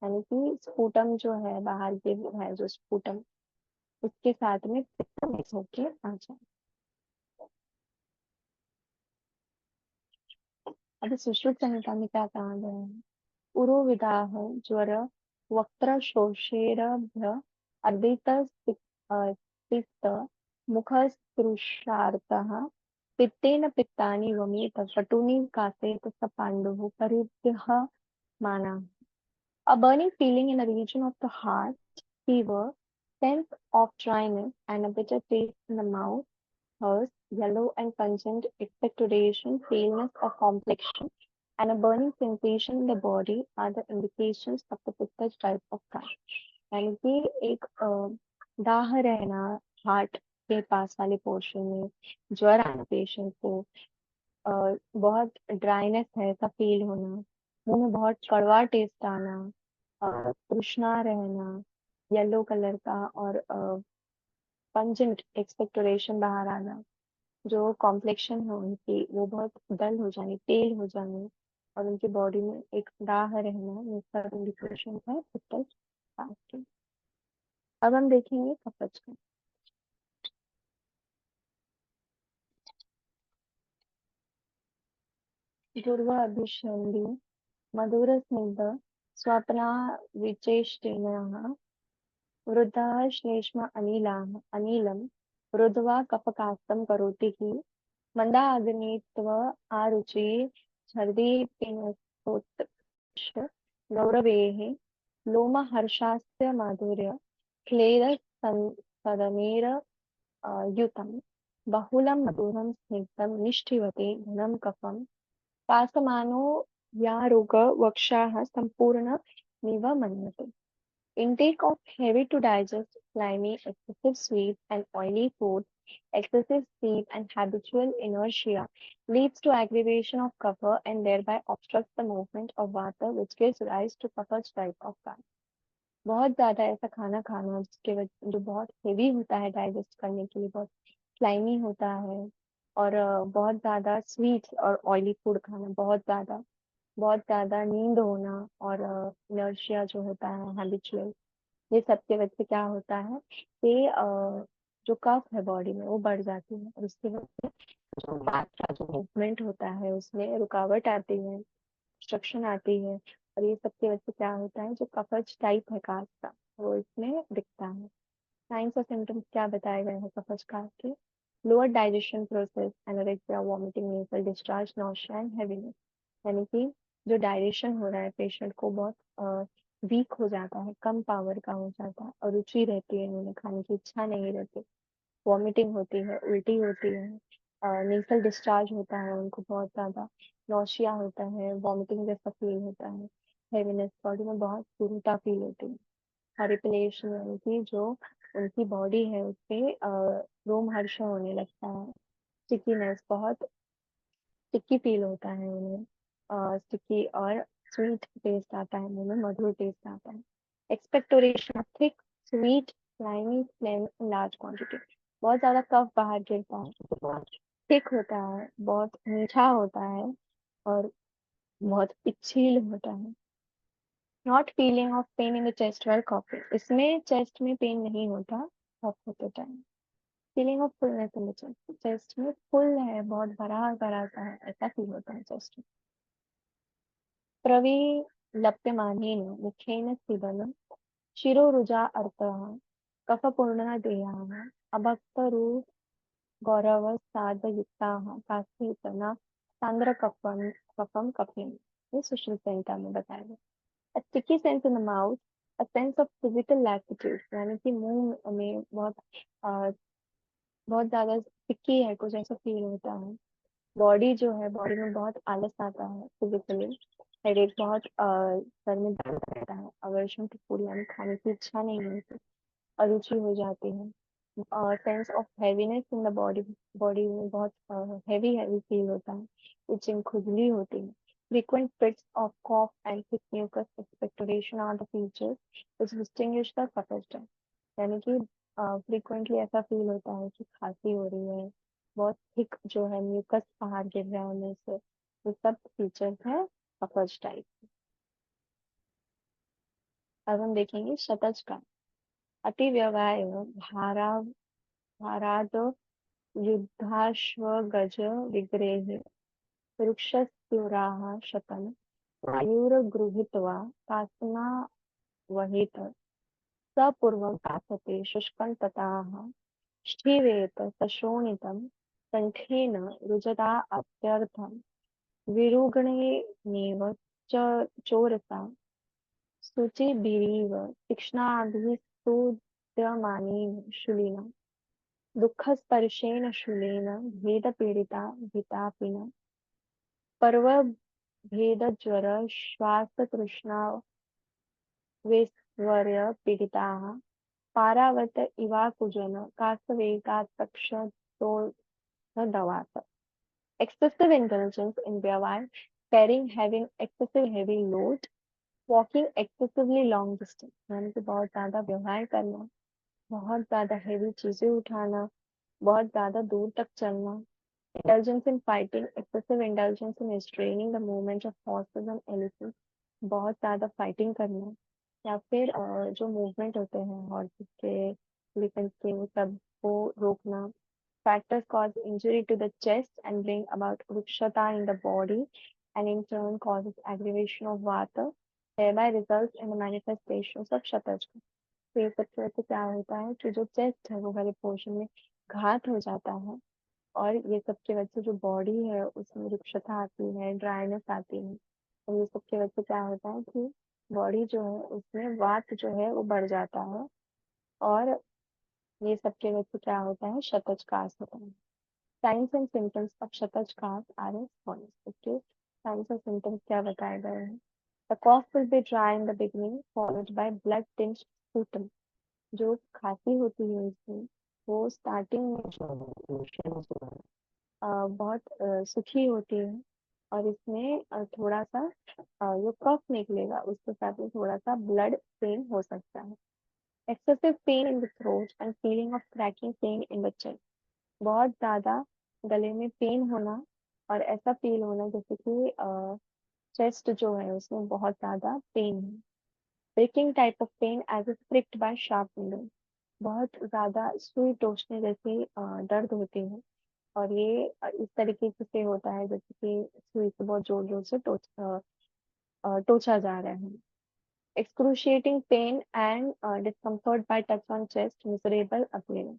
Speaker 1: यानी कि स्पूटम जो है बाहर के है, जो स्पूटम, उसके साथ में पित्त मिक्स होके आ जाए. अभी सुश्रुत संहिता में क्या कहा गया है? उरोविदाह ज्वर वक्त्रशोषेरभ्य अर्दितस्तिक्त मुखस्पृशार्तः पित्तेन पित्तानि वमेत कटूनि कासेत स पाण्डुः परिद्यः माना. A burning feeling in a region of the heart, fever, sense of dryness, and a bitter taste in the mouth, thirst, yellow and pungent expectoration, paleness of complexion, and a burning sensation in the body are the indications of the pitta type of kind. यानी कि एक दाह रहना हार्ट के पास वाले पोर्शन में, ज्वर आना पेशेंट को, बहुत ड्राइनेस है ऐसा फील होना, मुंह में बहुत कड़वा टेस्ट आना, तृष्णा रहना येलो कलर का, और पंजेंट एक्सपेक्टोरेशन बाहर आना, जो कॉम्प्लेक्शन है उनकी वो बहुत डल हो जानी, पेल हो जानी, और उनकी बॉडी में एक दाह रहना, ये सब इंडिकेशन है पित्तल की. अब हम देखेंगे कफज का. पूर्व अभिसंधि मधुर स्निग्ध स्वप्ना विचेष्टिनः वृद्धाः श्लेष्म अनिलाः अनिलं रुद्ध्वा कफकास्तं करोति हि मन्दाग्नित्व आरुचि छर्दीपिनस्तोत्कर्ष गौरवेः लोमहर्षास्य माधुर्य क्लेदसदनेर युतं बहुलं मधुरं स्निग्धं निष्ठिवते घनं कफं पासमानो यारोग वक्षाः सम्पूर्णमिव मन्यते. Intake of heavy to digest, slimy, excessive sweet and oily food, excessive sleep and habitual inertia leads to aggravation of kapha and thereby obstructs the movement of vata, which gives rise to kapha type of kind. बहुत ज्यादा ऐसा खाना खाना जिसके जो बहुत हेवी होता है डाइजेस्ट करने के लिए, बहुत स्लाइमी होता है, और बहुत ज्यादा स्वीट्स और ऑयली फूड खाना, बहुत ज्यादा नींद होना, और इनर्शिया जो होता है हैबिचुअल, ये सब के वजह से क्या होता है कि जो कफ है बॉडी में वो बढ़ जाती है, और उसकी वजह से जो बात का जो मूवमेंट होता है उसमें रुकावट आती है, obstruction आती है, और ये सबकी वजह से क्या होता है, जो कफज टाइप है कास्ट का, वो इसमें दिखता है। साइंस और सिम्टम्स क्या बताए गए हैं कफज कास्ट के? Lower digestion process, anorexia, vomiting, nasal discharge, nausea and heaviness. यानी कि जो डाइजेशन हो रहा है पेशेंट को बहुत वीक हो जाता है, कम पावर का हो जाता है, और रुचि रहती है, उन्हें खाने की इच्छा नहीं रहती, वॉमिटिंग होती है, उल्टी होती है, नेसल डिस्चार्ज होता है उनको बहुत ज्यादा, नौशिया होता है, वॉमिटिंग जैसा फील होता है, हेवीनेस, बॉडी में बहुत चिंता फील होती है, हॉरिपिलेशन यानी कि जो उनकी बॉडी है उसपे रोमहर्षण होने लगता है, स्टिकीनेस, बहुत स्टिकी फील होता है उन्हें, स्टिकी और स्वीट टेस्ट आता है, मुंह में मधुर टेस्ट आता है, expectoration, thick sweet slimy flame in large quantity, बहुत ज्यादा कफ बाहर गिरता है, थिक होता है, बहुत मीठा होता है, और बहुत पिच्छिल होता है। Not feeling of pain in the chest well coffee, इसमें चेस्ट में पेन नहीं होता कफ होते time. Feeling of fullness in the chest, chest में फुल है, बहुत भरा भरा सा है, ऐसा फील होता है चेस्ट में। प्रविलप्यमानेन मुखेन सीदनं शिरोरुजा अर्थः कफपूर्णः देहः अभक्तरु गौरवसादयुक्ताः कास्तेतना सांद्रकफं कफम कफिम। ये सुश्रुत संहिता में बताया गया। A sticky sense in the mouth, a sense of physical lassitude, यानी कि मुंह में अ, बहुत ज्यादा स्टिकी है, कुछ ऐसा फील होता है। बॉडी जो है, बॉडी में बहुत आलस आता है फिजिकली, हेडेक, बहुत सर में दर्द रहता है, अवर्शन टू फूड यानी खाने की इच्छा नहीं होती, अरुचि हो जाती है, sense of heaviness in the body, body में बहुत हैवी हैवी फील होता है, इचिंग, खुजली होती है, frequent fits of cough and thick mucus expectoration are the features which distinguish the Pakistan। यानी कि फ्रिक्वेंटली ऐसा फील होता है कि खांसी हो रही है, बहुत थिक जो है म्यूकस बाहर गिर रहा है मुंह से, ये सब फीचर्स है कफज टाइप। अब हम देखेंगे शतज का। अति व्यवाय भारा भाराद युद्धाश्वगज विग्रहे वृक्षस्युराः शतं वायुर्गृहीत्वा कासना वहेत स पूर्वं कासते शुष्कं तताह शिवेत सशोणितं कण्ठेन रुजता अत्यर्थं विरुगणेनेव चोरसा शुचिभिरीव तीक्ष्णाभिः स्तूयमानेन शूलिना दुःखस्पर्शेन शूलेन भेदपीडिता भीतापिन पर्वभेदज्वर श्वासतृष्णा वेश्वर्य पीडिताः Paravat इवाकुजन कासवेगात्तक्षतोर्धवात। Excessive indulgence in beer, carrying having excessive heavy load, walking excessively long distance, यानी कि बहुत ज्यादा व्यवहार करना, बहुत ज्यादा हेवी चीजें उठाना, बहुत ज्यादा दूर तक चलना, indulgence in fighting, excessive indulgence in restraining the movement of horses and elephants, बहुत ज्यादा फाइटिंग करना, या फिर जो मूवमेंट होते हैं हॉर्सेस के, एलिफेंट्स के, वो सब को रोकना। Factors cause injury to the chest and bring about rupshata in the body, and in turn causes aggravation of vata, thereby results in the manifestations of shatajka। तो ये सबसे वजह से क्या होता है कि जो चेस्ट है वो वाले पोर्शन में घात हो जाता है, और ये सब की वजह से जो बॉडी है उसमें रुक्षता आती है, ड्राइनेस आती है, और ये सब की वजह से क्या होता है कि बॉडी जो है उसमें वात जो है वो बढ़ जाता है, और ये सब की वजह से क्या होता है, शतज कास होता है। साइंस एंड सिम्टम्स ऑफ शतज कास आर एज फॉलोज। इसके साइंस और सिम्टम्स क्या बताए गए हैं? The cough will be dry in the beginning followed by blood tinged sputum. जो खांसी होती है इसमें, वो स्टार्टिंग में बहुत सूखी होती है, और इसमें थोड़ा सा जो कफ निकलेगा उसके साथ में थोड़ा सा ब्लड पेन हो सकता है। Excessive pain in the throat and feeling of cracking pain in the chest, बहुत ज्यादा गले में पेन होना, और ऐसा फील होना जैसे कि चेस्ट जो है उसमें बहुत ज्यादा पेन है। Breaking type of pain as pricked by sharp needle, बहुत ज्यादा सुई टोचने जैसी दर्द होती है, और ये इस तरीके से होता है जैसे कि सुई से बहुत जोर जोर से टोच टोचा जा रहा है। Excruciating pain and discomfort by touch on chest, miserable appearance.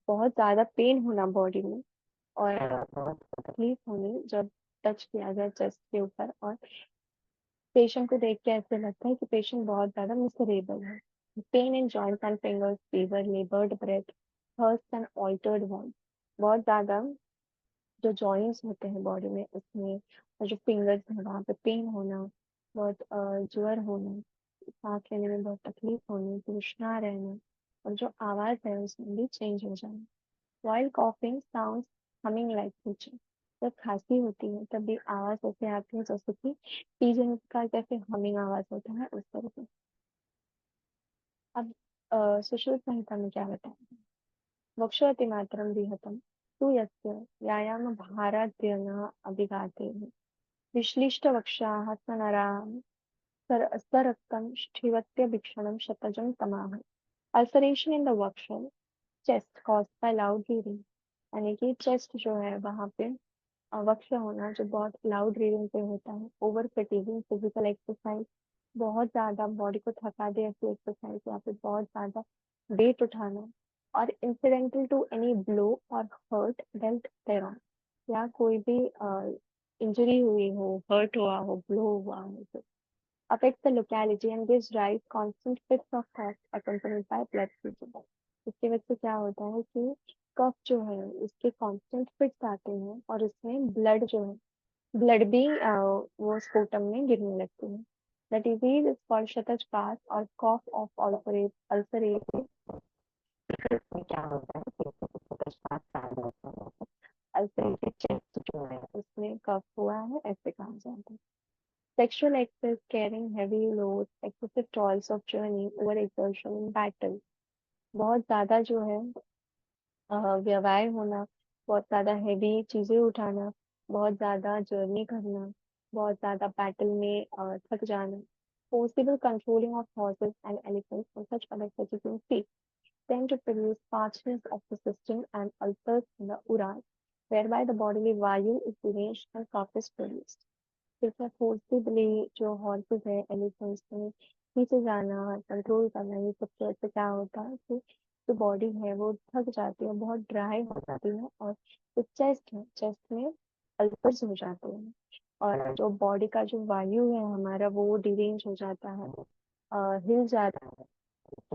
Speaker 1: बहुत ज्यादा पेन होना बॉडी में और बहुत तकलीफ होनी जब टच किया जाए चेस्ट के ऊपर, और पेशेंट को देख के ऐसे लगता है कि पेशेंट बहुत ज्यादा मिसरेबल है। Pain in joints and fingers, fever, laboured breath, thirst and altered voice. बहुत ज्यादा जो जॉइंट्स होते हैं बॉडी में उसमें, और जो फिंगर्स है वहाँ पे पेन होना, बहुत ज्वर होना, सांस लेने में बहुत तकलीफ होनी, तृष्णा रहना, और जो आवाज है उसमें भी चेंज हो जाना। While coughing sounds humming like pigeon। जब खांसी होती है तब भी आवाज ऐसे आती है जैसे कि पिजन का जैसे हमिंग आवाज होता है उस तरह से। अब सुश्रुत संहिता में क्या बताया? वक्षोति मातरम विहतम तु यस्य व्यायाम भाराद्यन अभिघाते विश्लिष्ट वक्षाः सनराः सरक्तं शिवत्य भिक्षणं शतजं तमाह। अल्सरेशन इन द वक्ष, chest caused by loud breathing. यानी कि चेस्ट जो है वहां पे वक्ष होना जो बहुत लाउड रीडिंग पे होता है। ओवर फटीगिंग फिजिकल एक्सरसाइज, बहुत ज्यादा बॉडी को थका दे ऐसी एक्सरसाइज, या फिर बहुत ज्यादा वेट उठाना, और इंसिडेंटल टू एनी ब्लो और हर्ट डेल्ट thereon, या कोई भी इंजरी हुई हो, हर्ट हुआ हो, ब्लो हुआ हो तो affects the locality and gives rise constant fits of cough accompanied by blood pressure। इसकी वजह से क्या होता है कि कफ जो है उसके कांस्टेंट फिट्स आते हैं और इसमें ब्लड जो है, ब्लड भी वो स्पूटम में गिरने लगती है। द डिजीज इज कॉल्ड शतज पास और कॉफ ऑफ अल्सरेटिव। में क्या होता है कि शतज पास पैदा होता है, अल्सरेटेड चेस्ट जो है उसमें कफ हुआ है ऐसे कहा जाता है। Sexual excess, carrying heavy loads, excessive toils of journey, over exertion in battle। बहुत ज्यादा जो है व्यवहार होना, बहुत ज्यादा हैवी चीजें उठाना, बहुत ज्यादा जर्नी करना, बहुत ज्यादा बैटल में थक जाना। Forcible controlling of horses and elephants and such other physical feats tend to produce parchness of the system and ulcers in the uras, whereby the bodily vayu is deranged and cough is produced। जैसे फोर्सिबली जो हॉर्सेस है एलिफेंट्स में पीछे जाना, कंट्रोल करना, ये सब कैसे क्या होता है कि जो बॉडी है वो थक जाती है, बहुत ड्राई हो जाती है, और जो चेस्ट है चेस्ट में अल्सर्स हो जाते हैं, और जो बॉडी का जो वायु है हमारा वो डिरेंज हो जाता है, हिल जाता है,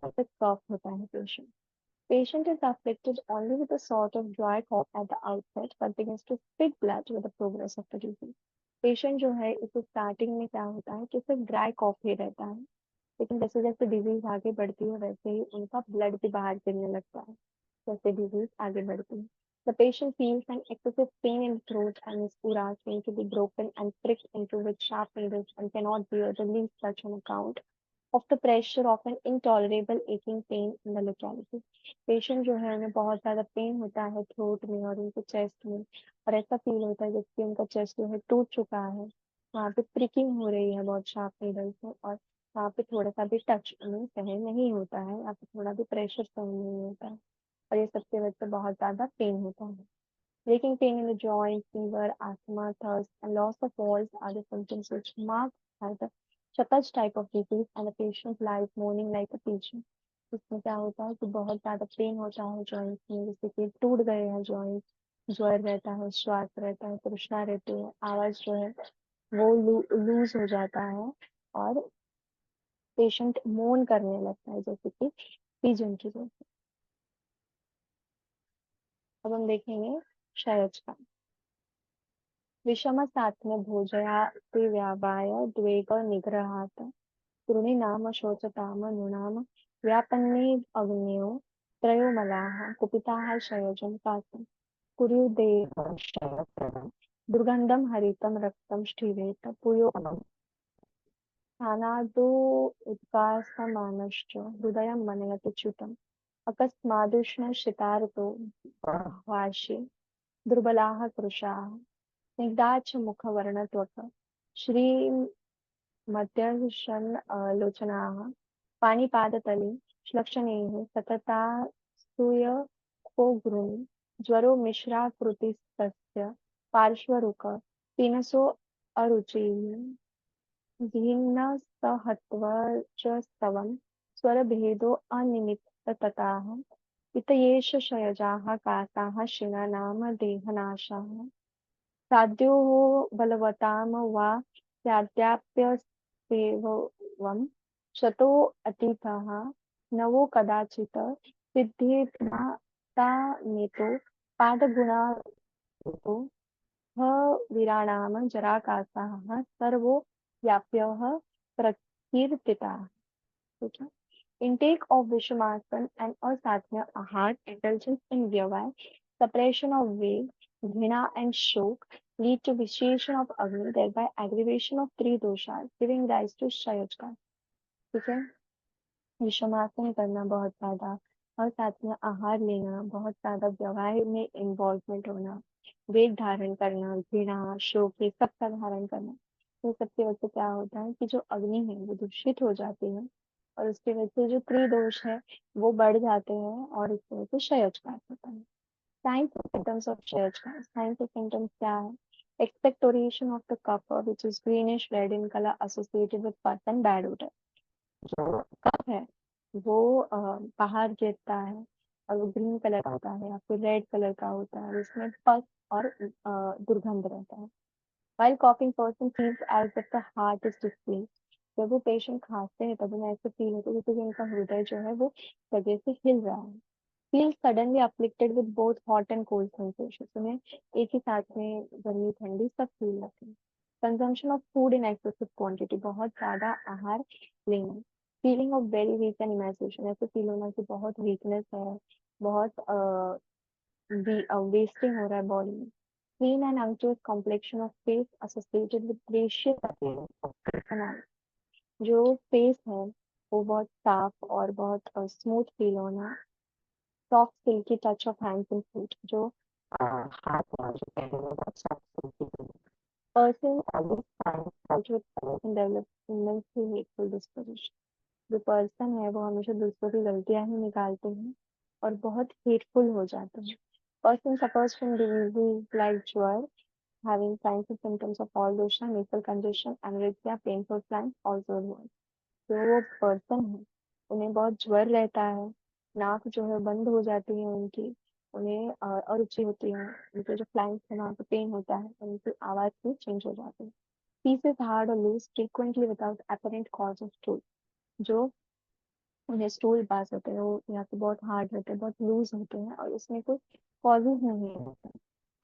Speaker 1: तो कफ होता है patient. Patient is afflicted only with a sort of dry cough at the outset, but begins to spit blood with the progress of the disease। Patient जो है इसे स्टार्टिंग में क्या होता है कि सिर्फ ड्राई कॉफ ही रहता है, लेकिन जैसे जैसे डिजीज आगे बढ़ती है वैसे ही उनका ब्लड भी बाहर गिरने लगता है, जैसे डिजीज आगे बढ़ती है। The patient feels an excessive pain in the throat and his uras seem to be broken and pricked into with sharp needles and cannot bear the least touch on account of the pressure of an intolerable aching pain in the locality। Patient जो है उन्हें बहुत ज्यादा पेन होता है थ्रोट में और उनके चेस्ट में, और ऐसा फील होता है जैसे उनका चेस्ट जो है टूट चुका है, वहाँ पे प्रिकिंग हो रही है बहुत शार्प नीडल से, और वहाँ पे थोड़ा सा भी टच उन्हें सहन नहीं होता है, या फिर थोड़ा भी प्रेशर सहन नहीं होता है, और ये सबके वजह से बहुत ज्यादा पेन होता है। Breaking pain in the joints, fever, asthma, thirst, and loss of voice are the symptoms which mark as a Shataj type of disease, and the patient lies moaning like a pigeon। इसमें क्या होता है कि बहुत ज्यादा पेन होता है जॉइंट्स में, जैसे कि टूट गए हैं जॉइंट्स, ज्वर रहता है, श्वास रहता है, तृष्णा रहती है, आवाज जो है वो लूज हो जाता है, और पेशेंट मोन करने लगता है जैसे कि पिजन की जैसे। अब हम देखेंगे क्षयज का। विषमसात्म्य भोजयाति व्यावाय द्वेग निग्रहात् कृणिनाम शोचताम नृणाम व्यापन्ने अग्न्यो त्रयो मलाः कुपिताः क्षयजं पातु कुर्युदेव क्षयप्रदम् दुर्गन्धं हरितं रक्तं स्थिरेत पुयो स्थानादो उद्गासमानश्च हृदयं मनयति च्युतम् अकस्मादुष्णशितार्तो वाशे दुर्बलाः कृशाः स्निग्धाच्च मुखवर्णत्वक् श्रीमद्दर्शनलोचनाः पाणिपादतले श्लक्षणैः सततास्तूयको गृणी ज्वरो मिश्राकृतिस्तस्य पार्श्वरुक पीनसो अरुचिः भिन्नस्तहत्वचस्तवं स्वरभेदो अनिमित्ततताः इतयेष शयजाः कासाः शिनानाम देहनाशाः साध्योः बलवतां वा स्याद्याप्यस्तेवं शतो अतीतः नवो कदाचित् सिद्धिर्ज्ञातानेतो पादगुणातो ह वीराणां जराकासाः सर्वो व्याप्यः प्रकीर्तिताः. ठीक है. Intake of Vishwasan and Asatya Ahar, indulgence in Vyavai, suppression of vague, Dvina and Shok lead to vitiation of Agni, thereby aggravation of three doshas, giving rise to Shayajka. ठीक है. विश्वमासन करना बहुत ज्यादा और साथ में आहार लेना, बहुत ज्यादा व्यवहार में इन्वॉल्वमेंट होना, वेग धारण करना, घृणा, शोक, ये सब का धारण करना, तो सबकी वजह से क्या होता है कि जो अग्नि है वो दूषित हो जाती है और उसकी वजह से जो त्रिदोष है वो बढ़ जाते हैं और इसकी वजह से क्षयजकार होता है. साइंस और सिम्टम्स ऑफ क्षयजकार. साइंस और सिम्टम्स क्या है? Expectoration of the cough which is greenish red in colour associated with pus and bad odour. जो कप है वो बाहर गिरता है और वो ग्रीन कलर का होता है या फिर रेड कलर का होता है, उसमें पस और दुर्गंध रहता है. While coughing, person feels as if the heart is displeased. जब वो पेशेंट खांसते हैं तब उन्हें ऐसे फील होता है जैसे कि उनका हृदय जो है वो जगह से हिल रहा है. Feel suddenly afflicted with both hot and cold sensations. उन्हें एक ही साथ में गर्मी ठंडी सब फील होती है. Consumption of food in excessive quantity. बहुत ज्यादा आहार लेना. Feeling of very weak and emaciation. ऐसे फील होना कि बहुत वीकनेस है, बहुत वेस्टिंग हो रहा है बॉडी में. Clean and unctuous complexion of face associated with gracious appearance of personality. जो फेस है वो बहुत साफ और बहुत स्मूथ फील होना. Soft silky touch of hands and feet. जो हाथ और जो पैर में बहुत soft silky feel. Person always finds with person develop immensely hateful disposition. जो पर्सन है वो हमेशा दूसरों की गलतियां ही निकालते हैं और बहुत हेटफुल हो जाते हैं. Person suffers from disease like ज्वर, having signs and symptoms of all dosha, nasal congestion, anorexia, painful flanks, also worse. जो वो पर्सन है उन्हें बहुत ज्वर रहता है, नाक जो है बंद हो जाती है उनकी, उन्हें अरुचि होती है, उनके जो फ्लैंक्स है वहाँ पे पेन होता है, उनकी आवाज भी चेंज हो जाती है. पीसेस हार्ड और loose frequently without apparent cause of stool. जो उन्हें स्टूल पास होते हैं वो या तो बहुत हार्ड होते हैं, बहुत लूज होते हैं और उसमें कोई कॉजेज नहीं होता.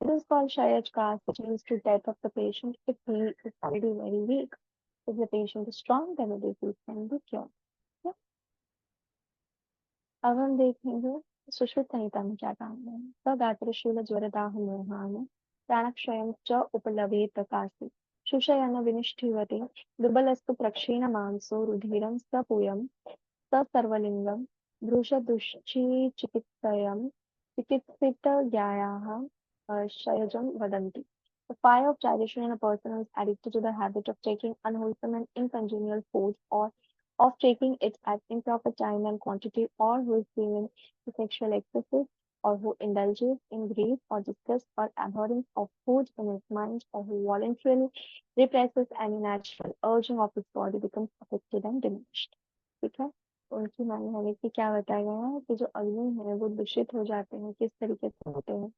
Speaker 1: It is called Shayaj which leads to death of the patient if he is already very weak. If the patient is strong, then the disease can be cured. Yeah. अब हम देखेंगे सुश्रुत संहिता में क्या काम है. सगात्रशूल ज्वरदाह मोहान प्राणक्षयं च उपलभेत कासी शुशयन विनिष्ठिवते दुर्बलस्तु प्रक्षीण मांसो रुधिरं सपूयं स सर्वलिंगं भ्रूषदुश्चिचिकित्सयं चिकित्सितज्ञायाः शयजं वदन्ति. The fire of digestion in a person who is addicted to the habit of taking unwholesome and incongenial food or of taking it at improper time and quantity, or who is given to sexual excesses, or who indulges in grief or disgust or abhorrence of food in his mind, or who voluntarily represses any natural urging of his body becomes affected and diminished. ठीक है. उनकी माने हमें कि क्या बताया गया है कि जो अग्नि है वो दूषित हो जाते हैं, किस तरीके से होते हैं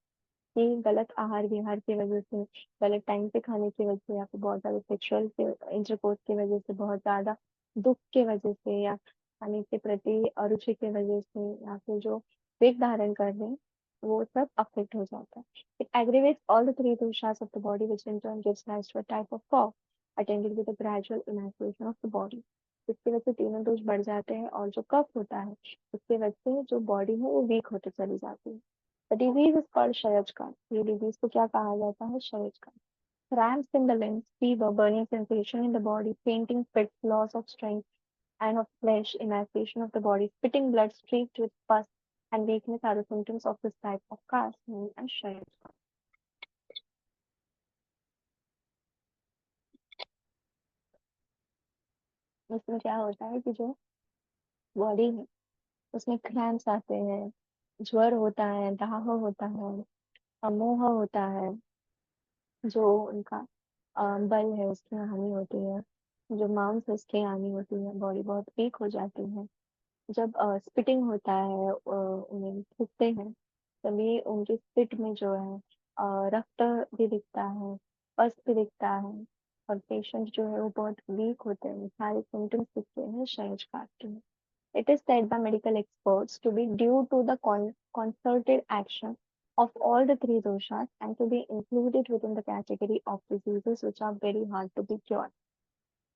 Speaker 1: कि गलत आहार विहार की वजह से, गलत टाइम पे खाने की वजह से या फिर बहुत ज्यादा सेक्सुअल इंटरकोर्स की वजह से, बहुत ज्यादा दुख की वजह से या खाने के प्रति अरुचि की वजह से या फिर जो वेग धारण कर रहे हैं वो सब अफेक्ट हो जाता है. It aggravates all the three doshas of the body which in turn gives rise to a type of cough attended with a gradual emaciation of the body. इसकी वजह से तीनों दोष बढ़ जाते हैं और जो कफ होता है उसकी वजह से जो बॉडी है वो वीक होते चली जाती है. The disease is called Shayajkan. ये डिजीज को क्या कहा जाता है? Shayajkan. Cramps in the limbs, fever, burning sensation in the body, fainting fits, loss of strength and of flesh, emaciation of the body, spitting blood streaked with pus, and weakness are the symptoms of this type of cast known as Shayajkan. इसमें क्या होता है कि जो बॉडी है उसमें क्रैम्प्स आते हैं, ज्वर होता है, दाह होता है, अमोह होता है, जो उनका बल है उसकी हानि होती है, जो मांस उसकी आनी होती है, बॉडी बहुत वीक हो जाती है। जब स्पिटिंग होता है, उन्हें थूकते हैं, तभी उनके स्पिट में जो है रक्त भी दिखता है, पस भी दिखता है, और पेशेंट जो है वो बहुत वीक होते हैं, सारे सिम्टम्स दिखते हैं शयनकाल के। It is said by medical experts to be due to the concerted action of all the three doshas and to be included within the category of diseases which are very hard to be cured.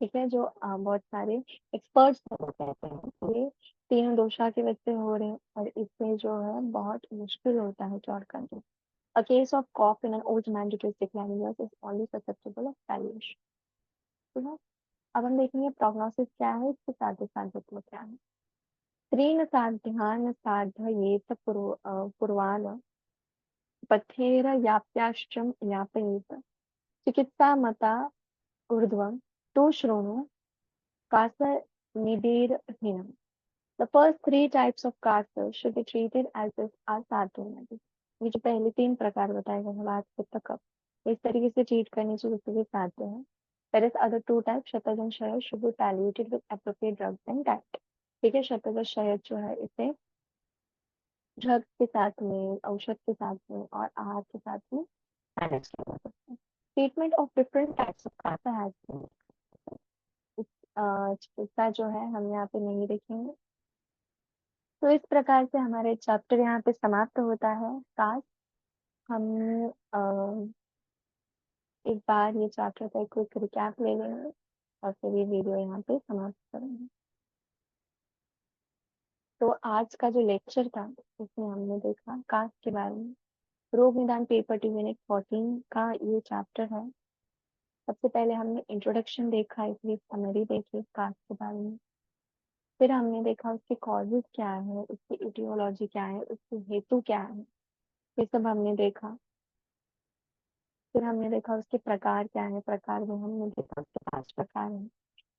Speaker 1: ठीक है, जो बहुत सारे एक्सपर्ट्स वो कहते हैं कि ये तीनों दोषा की वजह से हो रहे हैं और इसमें जो है बहुत मुश्किल होता है क्योर करना। A case of cough in an old man due to his declining years is only susceptible of palliation. ठीक है, अब हम देखेंगे प्रोग्नोसिस क्या है, इसके साथ साथ क्या है। त्रीन साध्यान साधयेत पूर्वान् पथेर याप्याश्चम यापयेत चिकित्सा मता ऊर्ध्वं तु शृणु कासनिधिर्हीनम्. The first three types of cancer should be treated as if are साधु। ये जो पहले तीन प्रकार बताए गए हैं, वात पित्त कफ, इस तरीके से ट्रीट करने से जैसे कि साध्य है। Whereas other two types, शतज and शयद, should be palliated with appropriate drugs and diet। ठीक है, शतज और शयद जो है इसे ड्रग्स के साथ में, औषध के साथ में और आहार के साथ में मैनेज किया जा सकता है। Treatment of different types of cancer has been, चिकित्सा जो है हम यहाँ पे नहीं देखेंगे। तो इस प्रकार से हमारे चैप्टर यहाँ पे समाप्त होता है। काश हम एक बार ये चैप्टर का क्विक रिकैप ले लेंगे और फिर ये वीडियो यहाँ पे समाप्त करेंगे। तो आज का जो लेक्चर था उसमें हमने देखा कास्ट के बारे में। रोग निदान पेपर टी यूनिट 14 का ये चैप्टर है। सबसे पहले हमने इंट्रोडक्शन देखा, इसलिए समरी देखी कास्ट के बारे में। फिर हमने देखा उसके कॉजेज क्या है, उसकी इटियोलॉजी क्या है, उसके हेतु क्या है, ये सब हमने देखा। फिर हमने देखा उसके प्रकार क्या है, प्रकार में हमने देखा उसके 5 प्रकार हैं।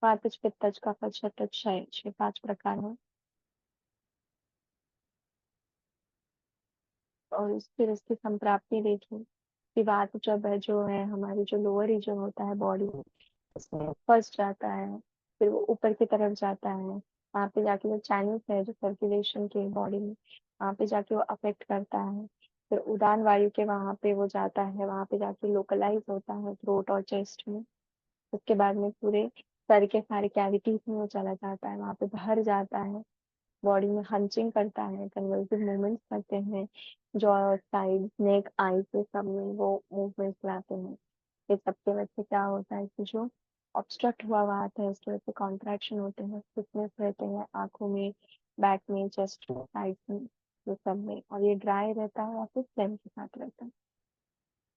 Speaker 1: वातज पित्तज कफज शतज क्षय, ये 5 प्रकार हैं। और फिर उसकी संप्राप्ति देखी कि वात जब है जो है हमारी जो लोअर रीजन होता है बॉडी में, उसमें फर्स्ट जाता है, फिर वो ऊपर की तरफ जाता है, वहां पे जाके जो चैनल्स है जो सर्कुलेशन के बॉडी में, वहां पे जाके वो अफेक्ट करता है। फिर उड़ान वायु के वहां पे वो जाता है, वहां पे जाके लोकलाइज होता है थ्रोट और चेस्ट में। उसके बाद में पूरे सर के सारे कैविटीज में वो चला जाता है, वहां पे भर जाता है, बॉडी में हंचिंग करता है, कन्वल्सिव मूवमेंट्स करते हैं, जॉ साइड नेक आईज के सब में वो मूवमेंट्स लाते हैं। इस सबके वजह से क्या होता है कि जो ऑब्स्ट्रक्ट हुआ वात है उसकी वजह से कॉन्ट्रैक्शन होते हैं, स्टिफनेस रहते हैं आंखों में, बैक में, चेस्ट में, साइड में, ये सब में, और ये ड्राई रहता है या फिर फ्लेम के साथ रहता है।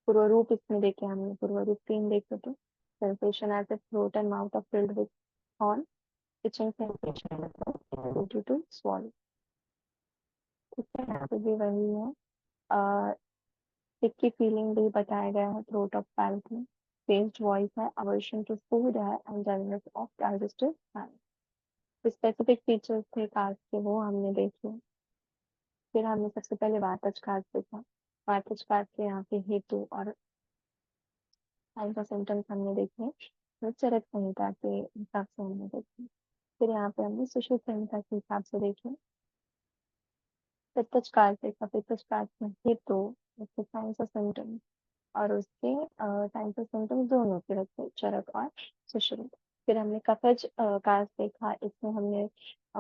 Speaker 1: पूर्व रूप इसमें देखे हमने, पूर्व रूप 3 देखे थे। Sensation as a throat and mouth of filled with horn, itching sensation ability to swallow। इसके यहाँ पे भी वही है, सिक की फीलिंग भी बताया गया है, थ्रोट ऑफ पैल्थ में चेंज्ड वॉइस है, अवर्शन टू फूड है and dullness of digestive science. Specific features थे कास्ट के, वो हमने देखे। फिर हमने सबसे पहले वातज कास्ट देखा। वातज कास्ट के यहाँ पे हेतु और साइंस और सिम्टम्स हमने देखे, फिर चरक संहिता के हिसाब से हमने देखे। फिर यहाँ पे हमने सुश्रुत संहिता के हिसाब से देखे। पित्तज कास्ट देखा, पित्तज कास्ट में हेतु, उसके साइंस और सिम्टम्स, और उसके साइंस और सिम्टम्स दोनों के रखे, चरक और सुश्रुत। फिर हमने कफज कास्ट देखा, इसमें हमने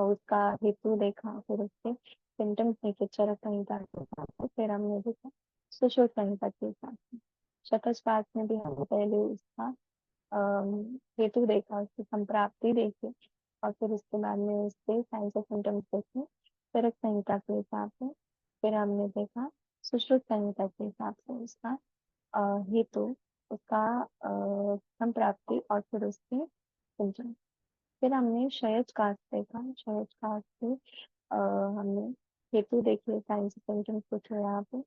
Speaker 1: उसका हेतु देखा, फिर उसके सिम्टम्स देखे चरक संहिता के हिसाब से, फिर हमने देखा सुश्रुत संहिता के हिसाब से। शकज कास्ट में भी हमने पहले उसका हेतु देखा, उसकी संप्राप्ति देखी, और फिर उसके बाद में उसके साइंस और सिम्टम्स देखे चरक संहिता के हिसाब से। फिर हमने देखा सुश्रुत संहिता के हिसाब से उसका हेतु, उसका संप्राप्ति और फिर उसके सिम्टम्स। फिर हमने क्षयज कास्ट देखा, क्षयज कास्ट से हमने हेतु देखे, साइंस सिम्टम्स पूछे यहाँ पे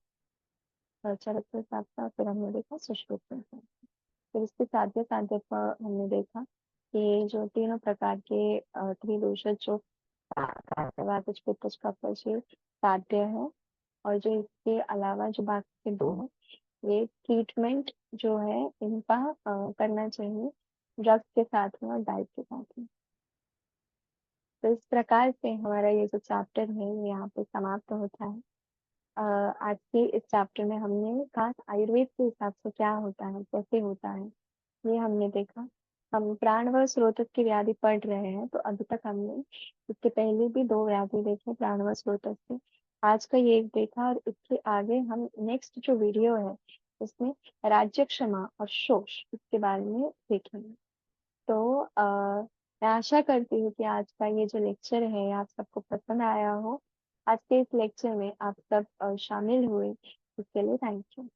Speaker 1: चरक के हिसाब से, फिर हमने देखा सुश्रुत संहिता। फिर इसके साध्य साध्य पर हमने देखा कि जो तीनों प्रकार के त्रिदोषज जो वातज पित्तज कफज ये साध्य है, और जो इसके अलावा जो बाकी के दो हैं, ये ट्रीटमेंट जो है इनका करना चाहिए ड्रग्स के साथ में और डाइट के साथ में। तो इस प्रकार से हमारा ये जो चैप्टर है ये यहाँ पे समाप्त होता है। आज के इस चैप्टर में हमने खास आयुर्वेद के हिसाब से क्या होता है, कैसे होता है, ये हमने देखा। हम प्राण व स्रोत की व्याधि पढ़ रहे हैं, तो अभी तक हमने इसके पहले भी दो व्याधि देखे प्राण व स्रोत के। आज का ये एक देखा, और इसके आगे हम नेक्स्ट जो वीडियो है उसमें राज्य क्षमा और शोष इसके बारे में देखेंगे। तो मैं आशा करती हूँ कि आज का ये जो लेक्चर है आप सबको पसंद आया हो। आज के इस लेक्चर में आप सब शामिल हुए, इसके लिए थैंक यू।